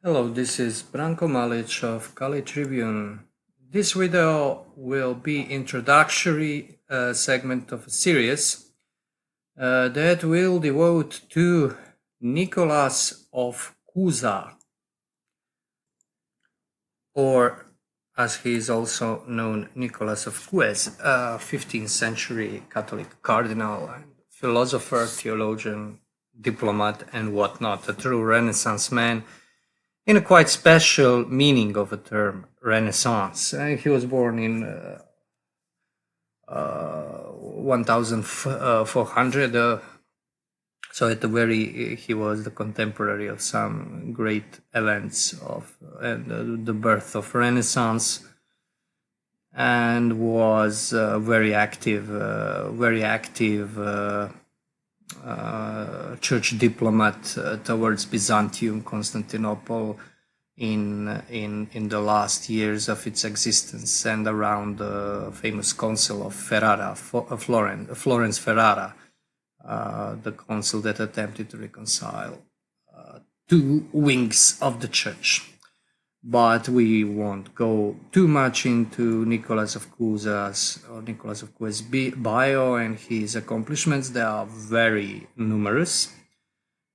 Hello, this is Branko Malic of Kali Tribune. This video will be introductory segment of a series that will devote to Nicolas of Cusa, or as he is also known, Nicolas of Cusa, 15th century Catholic cardinal and philosopher, theologian, diplomat, and whatnot, a true Renaissance man in a quite special meaning of the term Renaissance. He was born in 1400, so he was the contemporary of some great events of the birth of Renaissance, and was very active church diplomat towards Byzantium, Constantinople, in the last years of its existence, and around the famous Council of Florence Ferrara, the council that attempted to reconcile two wings of the church. But we won't go too much into Nicolas of Cusa's bio and his accomplishments. They are very numerous.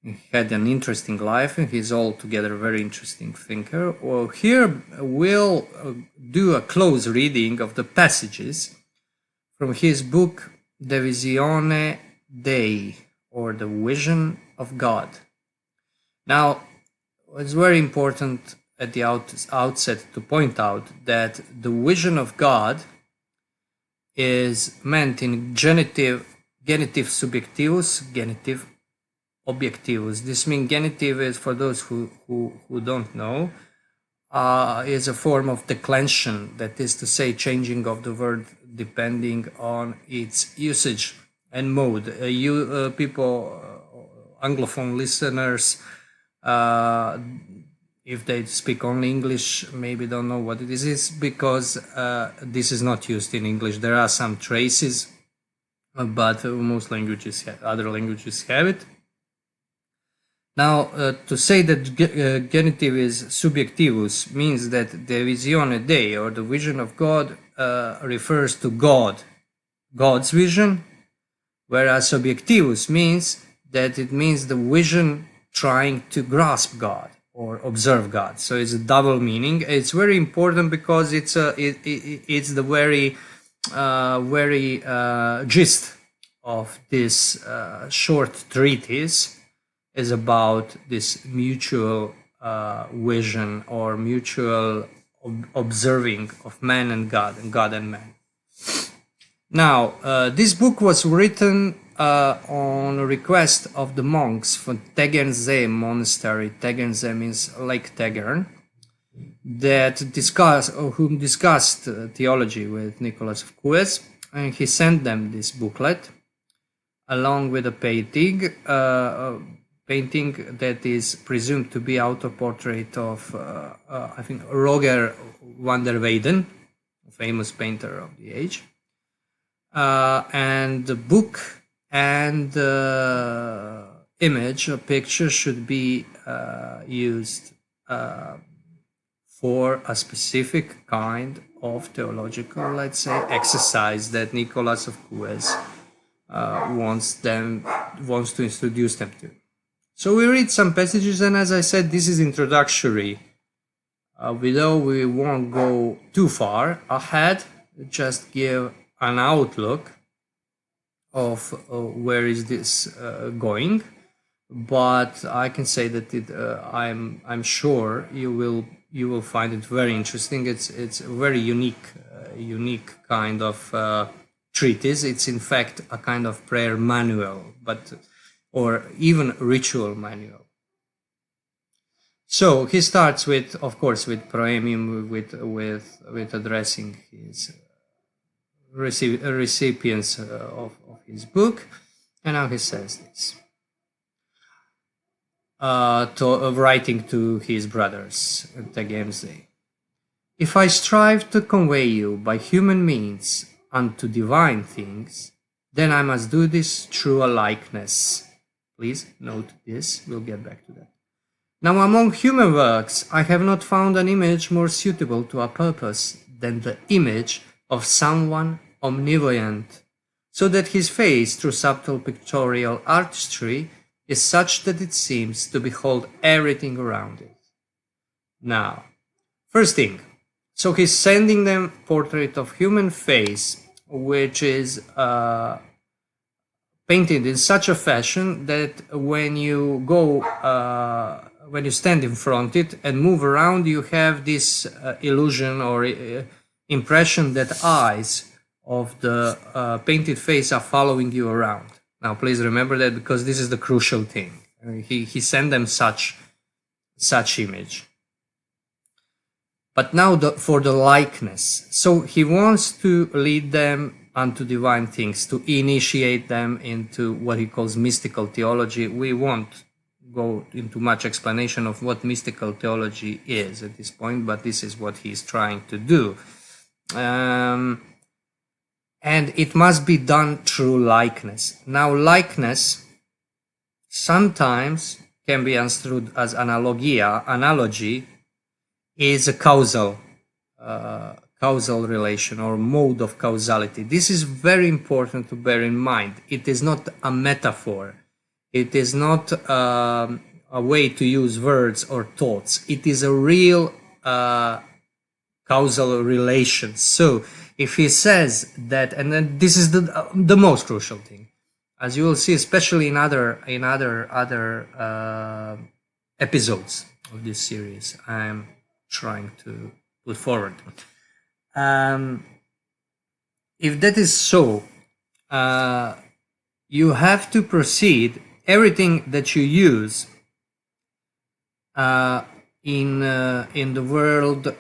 He had an interesting life, and he's altogether a very interesting thinker. Well, here we'll do a close reading of the passages from his book, the Visione Dei, or the Vision of God. Now, it's very important at the outset to point out that the vision of God is meant in genitive subjectivus, genitive objectivus. This means genitive is, for those who don't know, is a form of declension, that is to say, changing of the word depending on its usage and mode. Anglophone listeners, if they speak only English, maybe don't know what it is because this is not used in English. There are some traces, but most other languages have it. Now, to say that genitive is subjectivus means that the Visione Dei, or the vision of God, refers to God's vision, whereas subjectivus means that it means the vision trying to grasp God or observe God. So it's a double meaning. It's very important because it's the very gist of this short treatise is about this mutual vision or mutual observing of man and God and man. Now, this book was written on request of the monks from Tegernsee monastery. Tegernsee means Lake Tegern, whom discussed theology with Nicolas of Cusa, and he sent them this booklet along with a painting that is presumed to be autoportrait of I think Roger van der Weyden, a famous painter of the age, and the book and the image or picture should be used for a specific kind of theological, let's say, exercise that Nicolas of Cusa wants to introduce them to. So we read some passages, and as I said, this is introductory. Although we won't go too far ahead, just give an outlook of where is this going, but I can say that I'm sure you will find it very interesting. It's a very unique kind of treatise. It's in fact a kind of prayer manual, or even ritual manual. So he starts with, of course, with proemium, with addressing his recipients of his book, and now he says this, writing to his brothers at Tegernsee: "If I strive to convey you by human means unto divine things, then I must do this through a likeness." Please note this, we'll get back to that. Now, among human works, I have not found an image more suitable to our purpose than the image of someone omnipotent, so that his face, through subtle pictorial artistry, is such that it seems to behold everything around it. Now, first thing, so he's sending them portrait of human face, which is painted in such a fashion that when you go, when you stand in front of it and move around, you have this illusion or impression that eyes of the painted face are following you around. Now, please remember that, because this is the crucial thing. He sent them such image. But now for the likeness. So he wants to lead them unto divine things, to initiate them into what he calls mystical theology. We won't go into much explanation of what mystical theology is at this point, but this is what he's trying to do. And it must be done through likeness. Now, likeness sometimes can be understood as analogy is a causal relation or mode of causality. This is very important to bear in mind. It is not a metaphor. It is not a way to use words or thoughts. It is a real causal relation. So if he says that, and then this is the most crucial thing, as you will see, especially in other episodes of this series, I'm trying to put forward. If that is so, you have to proceed everything that you use in the world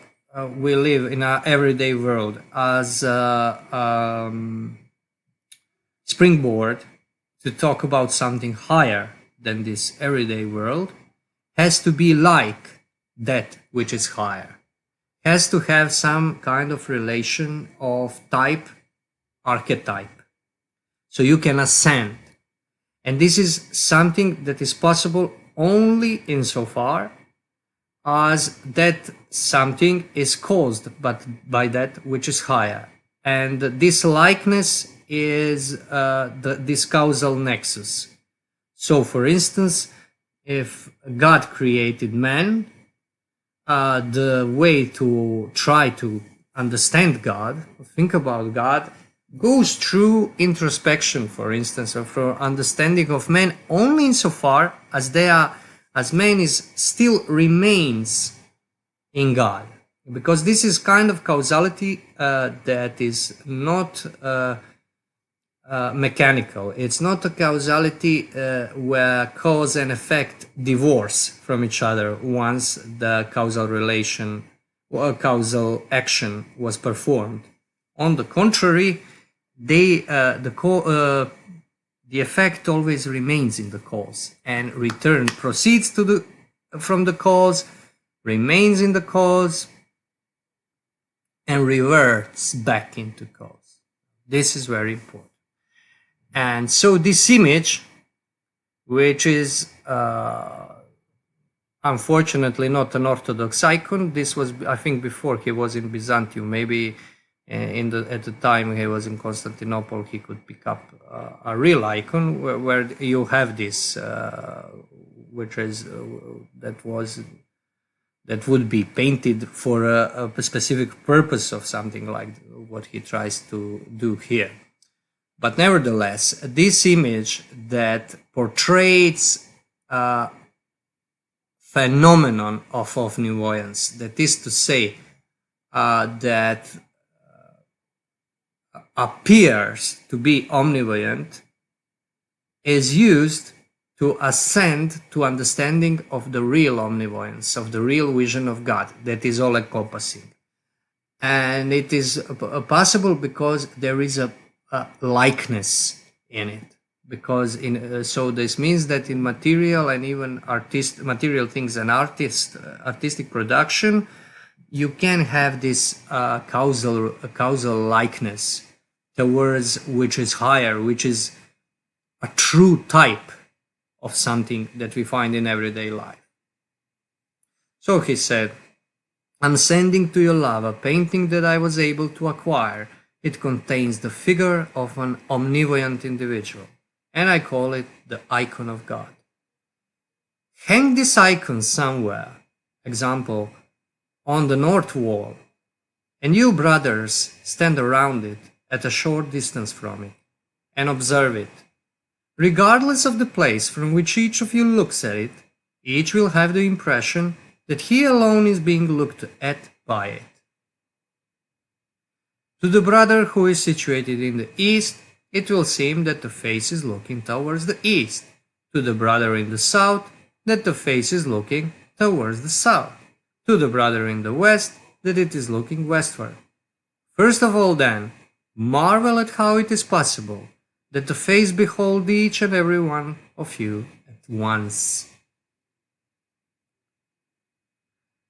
we live in, our everyday world, as a springboard to talk about something higher than this everyday world, has to be like that which is higher, has to have some kind of relation of type, archetype, so you can ascend. And this is something that is possible only insofar as that something is caused by that which is higher. And this likeness is this causal nexus. So, for instance, if God created man, the way to try to understand God, think about God, goes through introspection, for instance, or for understanding of man, only insofar as man is still remains in God, because this is kind of causality that is not mechanical. It's not a causality where cause and effect divorce from each other once the causal relation or causal action was performed. On the contrary, the effect always remains in the cause and proceeds from the cause, remains in the cause, and reverts back into cause. This is very important. And so this image, which is unfortunately not an Orthodox icon, this was, I think, before he was in Byzantium, maybe at the time he was in Constantinople, he could pick up a real icon where you have this, which is that would be painted for a specific purpose of something like what he tries to do here. But nevertheless, this image that portrays a phenomenon of omnivoyance, that is to say, that appears to be omnivoyant, is used to ascend to understanding of the real omnivoyance, of the real vision of God that is all encompassing. And it is possible because there is a likeness in it, because so this means that in material and even material things and artistic production, you can have this causal likeness towards which is higher, which is a true type of something that we find in everyday life. So he said, I'm sending to your love a painting that I was able to acquire. It contains the figure of an omnipotent individual, and I call it the icon of God. Hang this icon somewhere, example, on the north wall, and you brothers stand around it at a short distance from it and observe it. Regardless of the place from which each of you looks at it, each will have the impression that he alone is being looked at by it. To the brother who is situated in the east, it will seem that the face is looking towards the east. To the brother in the south, that the face is looking towards the south. To the brother in the west, that it is looking westward. First of all, then, marvel at how it is possible that the face behold each and every one of you at once.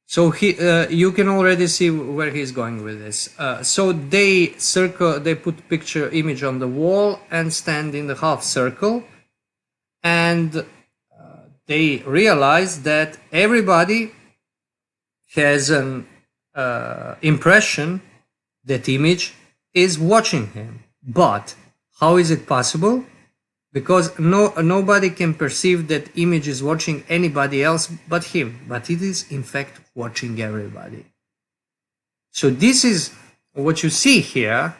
So you can already see where he's going with this. So they put picture image on the wall and stand in the half circle, and they realize that everybody has an impression that image is watching him. But how is it possible? Because nobody can perceive that image is watching anybody else but him, but it is in fact watching everybody. So this is what you see here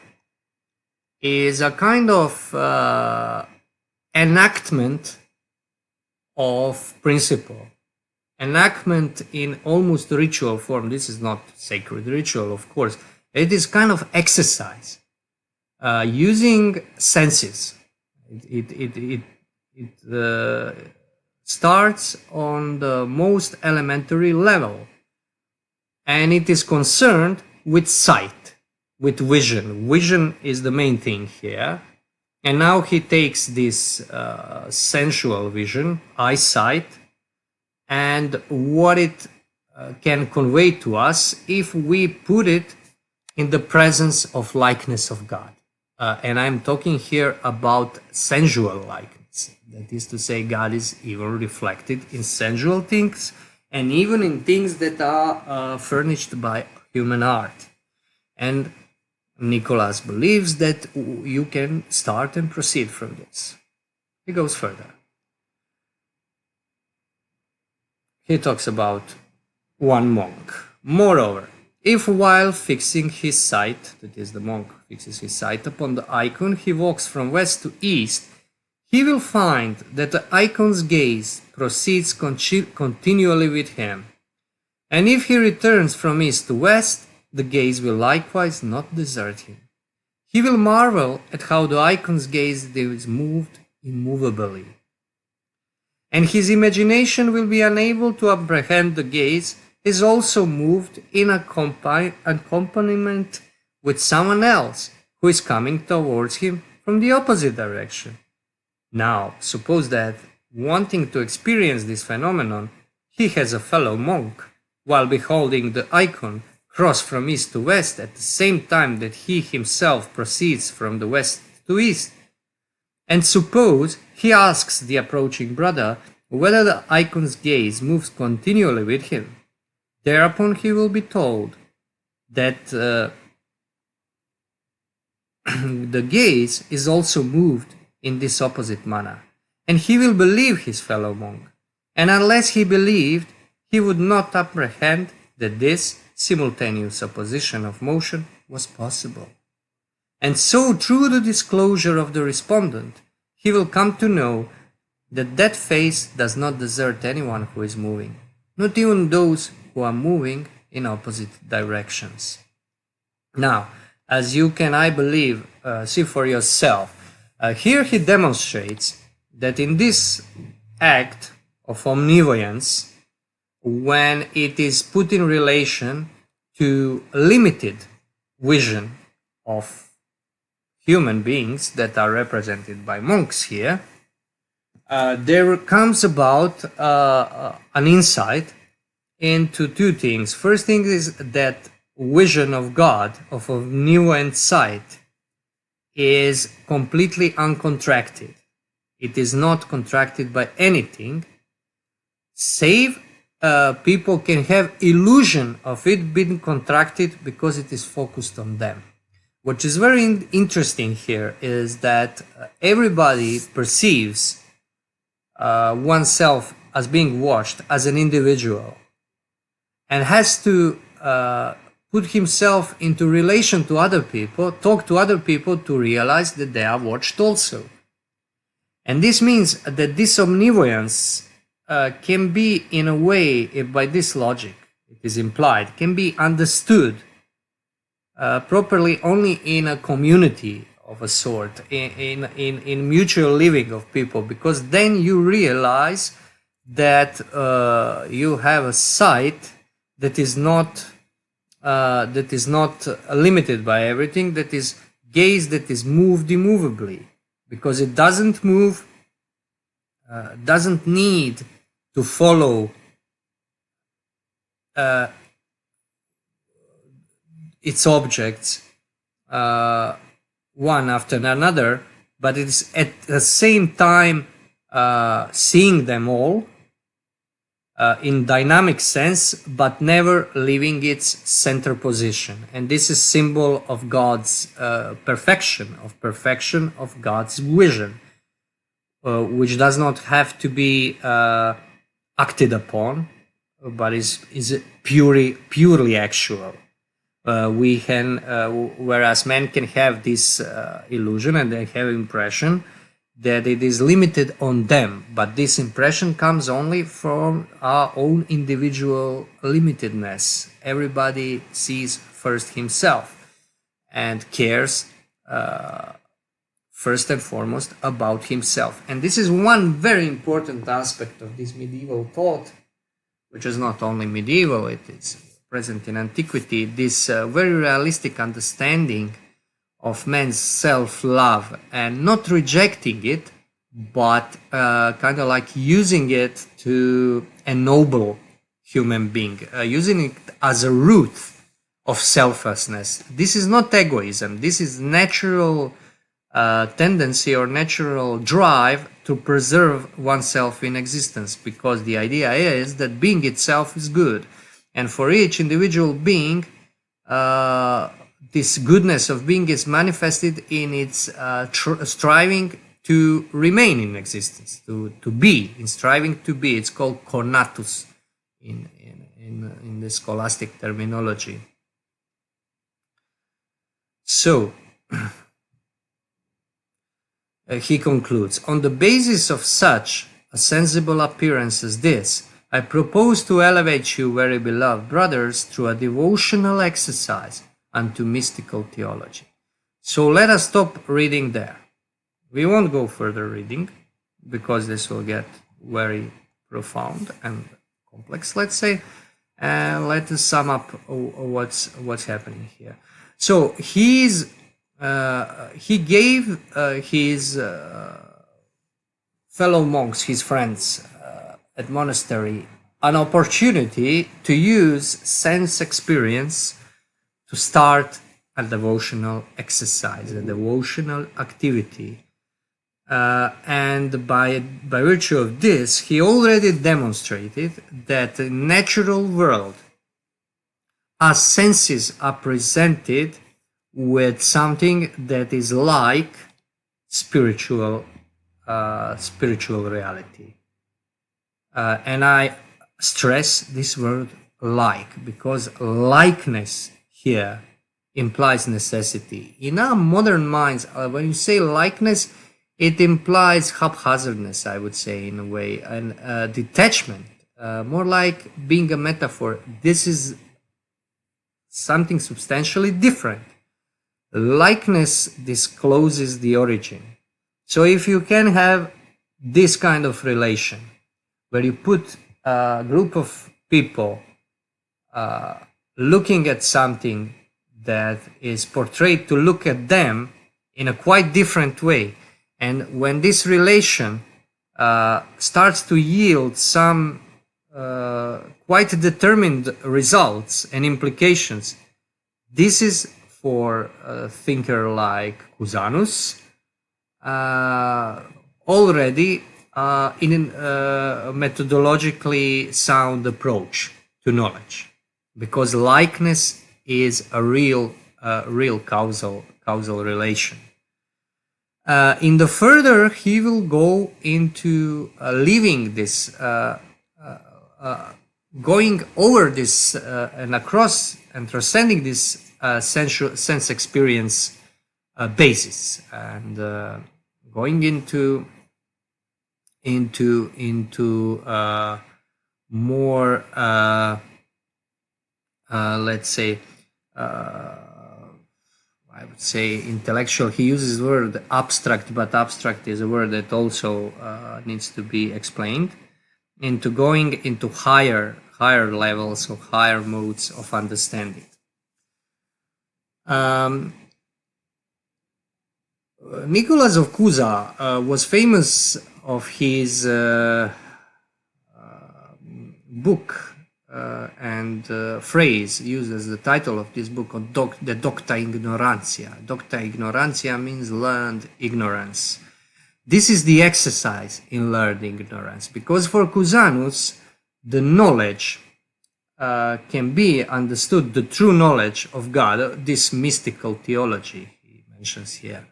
is a kind of enactment of principle. Enactment in almost ritual form. This is not sacred ritual, of course. It is kind of exercise using senses. It starts on the most elementary level, and it is concerned with sight, with vision. Vision is the main thing here. And now he takes this sensual vision, eyesight, and what it can convey to us if we put it in the presence of likeness of God. And I'm talking here about sensual likeness. That is to say, God is even reflected in sensual things and even in things that are furnished by human art. And Nicolas believes that you can start and proceed from this. He goes further. He talks about one monk. Moreover, if while fixing his sight, that is the monk fixes his sight upon the icon, he walks from west to east, he will find that the icon's gaze proceeds continually with him. And if he returns from east to west, the gaze will likewise not desert him. He will marvel at how the icon's gaze is moved immovably. And his imagination will be unable to apprehend the gaze is also moved in accompaniment with someone else who is coming towards him from the opposite direction. Now, suppose that, wanting to experience this phenomenon, he has a fellow monk, while beholding the icon cross from east to west at the same time that he himself proceeds from the west to east. And suppose he asks the approaching brother whether the icon's gaze moves continually with him. Thereupon he will be told that the gaze is also moved in this opposite manner, and he will believe his fellow monk, and unless he believed, he would not apprehend that this simultaneous opposition of motion was possible. And so, through the disclosure of the respondent, he will come to know that that face does not desert anyone who is moving, not even those who are moving in opposite directions. Now, as you can, I believe, see for yourself, here he demonstrates that in this act of omnivoyance, when it is put in relation to limited vision of human beings that are represented by monks here, there comes about an insight into two things. First thing is that vision of God, of omnipotent sight, is completely uncontracted. It is not contracted by anything, save people can have illusion of it being contracted because it is focused on them. What is very interesting here is that everybody perceives oneself as being watched as an individual and has to put himself into relation to other people, talk to other people to realize that they are watched also. And this means that this omnivorence can be, in a way, by this logic, it is implied, can be understood properly only in a community of a sort, in mutual living of people, because then you realize that you have a sight that is not limited by everything, that is gaze that is moved immovably, because it doesn't move, doesn't need to follow its objects one after another, but it's at the same time seeing them all in dynamic sense, but never leaving its center position. And this is symbol of God's perfection of God's vision, which does not have to be acted upon, but is purely actual. We can, whereas men can have this illusion and they have impression that it is limited on them, but this impression comes only from our own individual limitedness. Everybody sees first himself and cares first and foremost about himself. And this is one very important aspect of this medieval thought, which is not only medieval, it is present in antiquity, this very realistic understanding of man's self-love and not rejecting it, but kind of like using it to ennoble human being, using it as a root of selflessness. This is not egoism. This is natural tendency or natural drive to preserve oneself in existence, because the idea is that being itself is good. And for each individual being, this goodness of being is manifested in its striving to remain in existence, to be, in striving to be. It's called conatus in the scholastic terminology. So, he concludes, on the basis of such a sensible appearance as this, I propose to elevate you, very beloved brothers, through a devotional exercise unto mystical theology. So let us stop reading there. We won't go further reading, because this will get very profound and complex, let's say. And let us sum up what's happening here. So he gave his fellow monks, his friends at monastery, an opportunity to use sense experience to start a devotional exercise, a devotional activity. And by virtue of this, he already demonstrated that the natural world, as senses are presented with something that is like spiritual reality. And I stress this word like, because likeness here implies necessity. In our modern minds, when you say likeness, it implies haphazardness, I would say, in a way, and detachment, more like being a metaphor. This is something substantially different. Likeness discloses the origin. So if you can have this kind of relation, where you put a group of people looking at something that is portrayed to look at them in a quite different way, and when this relation starts to yield some quite determined results and implications, this is for a thinker like Cusanus already in a methodologically sound approach to knowledge, because likeness is a real causal relation. In the further, he will go into living this, going over this and across and transcending this sense experience basis, and going into more let's say I would say intellectual. He uses the word abstract, but abstract is a word that also needs to be explained, into going into higher levels of higher modes of understanding. Nicolas of Cusa was famous of his book and phrase used as the title of this book, of the Docta Ignorantia. Docta Ignorantia means learned ignorance. This is the exercise in learned ignorance, because for Cusanus, the knowledge can be understood, the true knowledge of God, this mystical theology he mentions here,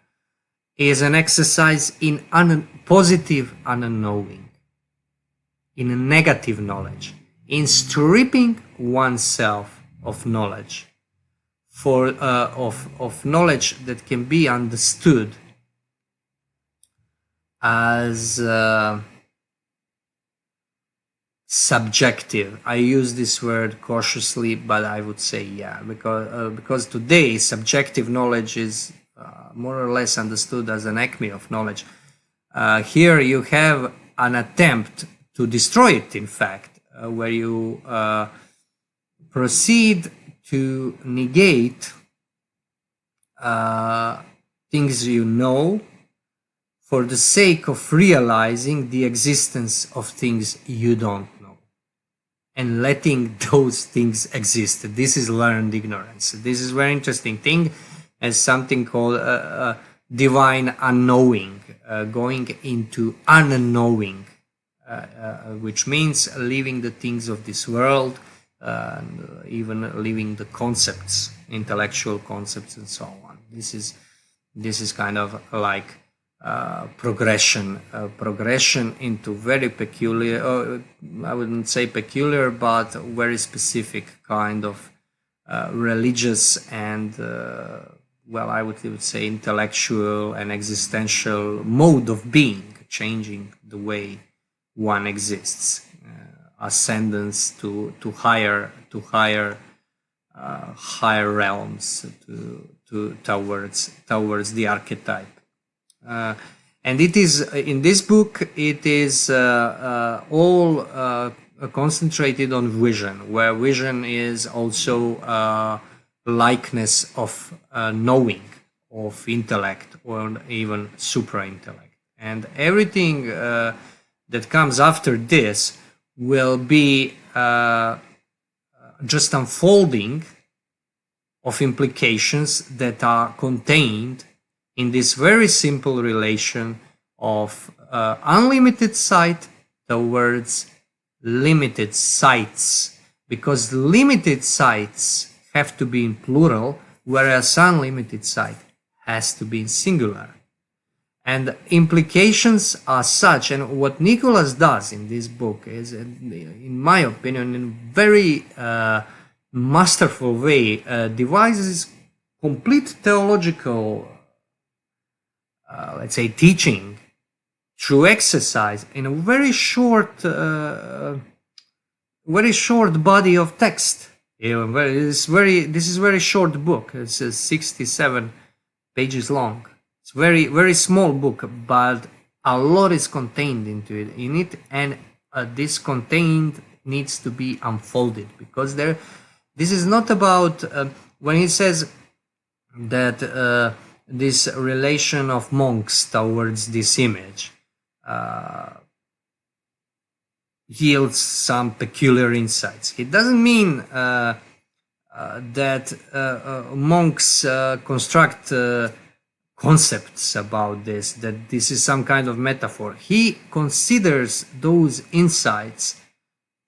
is an exercise in positive unknowing, in a negative knowledge, in stripping oneself of knowledge, of knowledge that can be understood as subjective. I use this word cautiously, but I would say yeah, because today subjective knowledge is more or less understood as an acme of knowledge. Here you have an attempt to destroy it, in fact, where you proceed to negate things you know for the sake of realizing the existence of things you don't know and letting those things exist. This is learned ignorance. This is a very interesting thing, as something called divine unknowing, going into unknowing, which means leaving the things of this world, and even leaving the concepts, intellectual concepts, and so on. This is kind of like progression into very peculiar, I wouldn't say peculiar, but very specific kind of religious and I would say intellectual and existential mode of being, changing the way one exists, ascendance to higher realms, towards the archetype. And it is in this book, it is all concentrated on vision, where vision is also likeness of knowing, of intellect, or even supra-intellect. And everything that comes after this will be just unfolding of implications that are contained in this very simple relation of unlimited sight towards limited sights, because limited sights have to be in plural, whereas unlimited sight has to be in singular. And implications are such, and what Nicolas does in this book is, in my opinion, in a very masterful way, devises complete theological let's say teaching through exercise in a very short body of text. This is very short book. It's 67 pages long. It's very small book, but a lot is contained in it, and this contained needs to be unfolded, because this is not about when he says that this relation of monks towards this image yields some peculiar insights. It doesn't mean that monks construct concepts about this, that this is some kind of metaphor. He considers those insights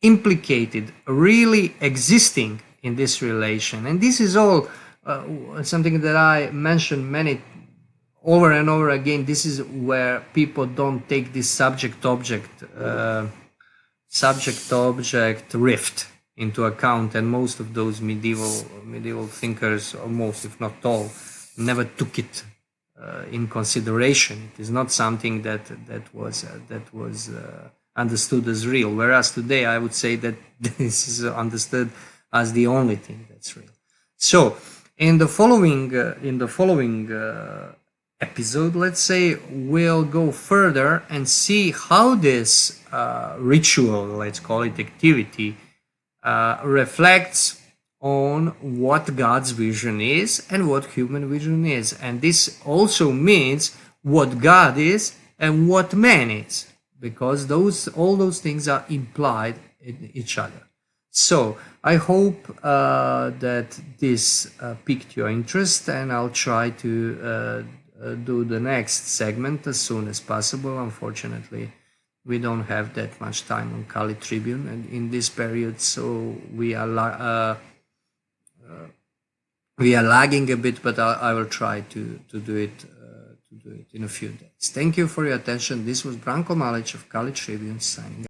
implicated, really existing in this relation. And this is all something that I mentioned many over and over again. This is where people don't take this subject-object rift into account, and most of those medieval thinkers, or most, if not all, never took it in consideration. It is not something that was understood as real. Whereas today, I would say that this is understood as the only thing that's real. So, in the following episode, let's say, we'll go further and see how this ritual, let's call it activity, reflects on what God's vision is and what human vision is. And this also means what God is and what man is, because all those things are implied in each other. So I hope that this piqued your interest, and I'll try to do the next segment as soon as possible. Unfortunately, we don't have that much time on Kali Tribune and in this period, so we are lagging a bit, but I will try to do it in a few days. Thank you for your attention. This was Branko Malic of Kali Tribune signing.